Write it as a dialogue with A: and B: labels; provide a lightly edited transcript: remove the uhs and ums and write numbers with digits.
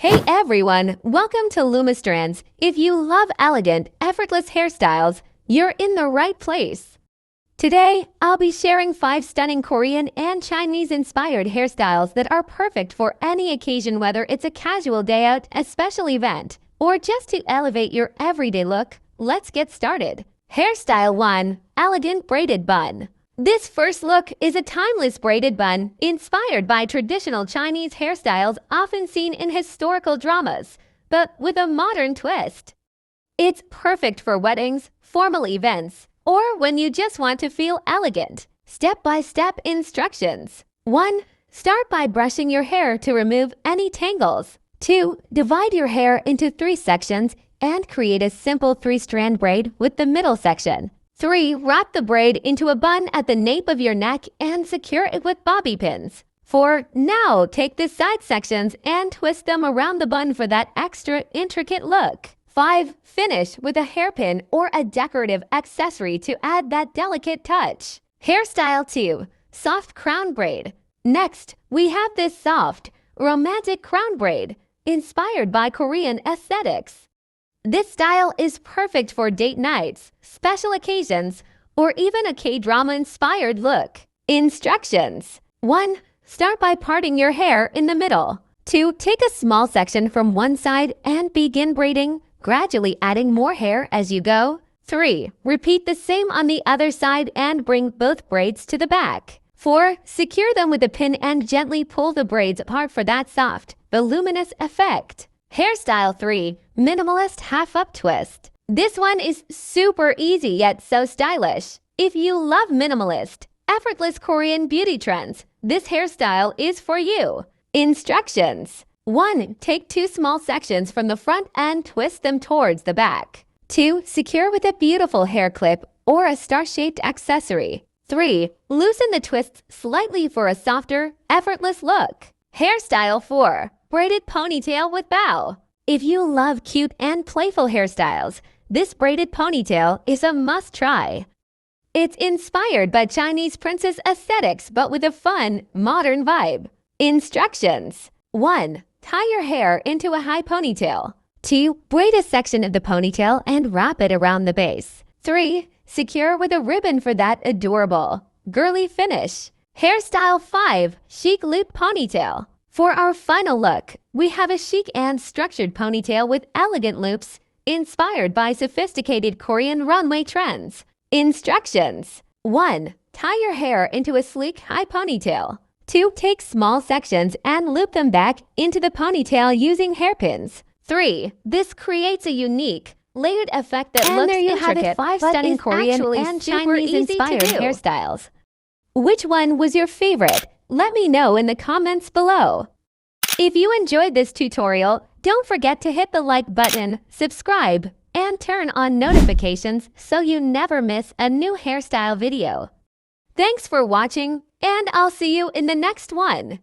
A: Hey everyone, welcome to LumiStrands. If you love elegant, effortless hairstyles, you're in the right place. Today, I'll be sharing 5 stunning Korean and Chinese-inspired hairstyles that are perfect for any occasion, whether it's a casual day out, a special event, or just to elevate your everyday look. Let's get started. Hairstyle 1. Elegant Braided Bun. This first look is a timeless braided bun inspired by traditional Chinese hairstyles often seen in historical dramas, but with a modern twist. It's perfect for weddings, formal events, or when you just want to feel elegant. Step-by-step instructions. 1. Start by brushing your hair to remove any tangles. 2. Divide your hair into 3 sections and create a simple 3-strand braid with the middle section. 3. Wrap the braid into a bun at the nape of your neck and secure it with bobby pins. 4. Now take the side sections and twist them around the bun for that extra intricate look. 5. Finish with a hairpin or a decorative accessory to add that delicate touch. Hairstyle 2. Soft Crown Braid. Next, we have this soft, romantic crown braid inspired by Korean aesthetics. This style is perfect for date nights, special occasions, or even a K-drama inspired look. Instructions. 1. Start by parting your hair in the middle. 2. Take a small section from one side and begin braiding, gradually adding more hair as you go. 3. Repeat the same on the other side and bring both braids to the back. 4. Secure them with a pin and gently pull the braids apart for that soft, voluminous effect. Hairstyle 3. Minimalist Half-Up Twist. This one is super easy yet so stylish. If you love minimalist, effortless Korean beauty trends, this hairstyle is for you. Instructions. 1. Take 2 small sections from the front and twist them towards the back. 2. Secure with a beautiful hair clip or a star-shaped accessory. 3. Loosen the twists slightly for a softer, effortless look. Hairstyle 4. Braided ponytail with bow. If you love cute and playful hairstyles, this braided ponytail is a must-try. It's inspired by Chinese princess aesthetics but with a fun, modern vibe. Instructions. 1. Tie your hair into a high ponytail. 2. Braid a section of the ponytail and wrap it around the base. 3. Secure with a ribbon for that adorable, girly finish. Hairstyle 5. Chic Loop Ponytail. For our final look, we have a chic and structured ponytail with elegant loops inspired by sophisticated Korean runway trends. Instructions. 1. Tie your hair into a sleek high ponytail. 2. Take small sections and loop them back into the ponytail using hairpins. 3. This creates a unique, layered effect that looks intricate,
B: And there you have it, 5 stunning Korean and Chinese-inspired
A: hairstyles. Which one was your favorite? Let me know in the comments below. If you enjoyed this tutorial, don't forget to hit the like button, subscribe, and turn on notifications so you never miss a new hairstyle video. Thanks for watching, and I'll see you in the next one.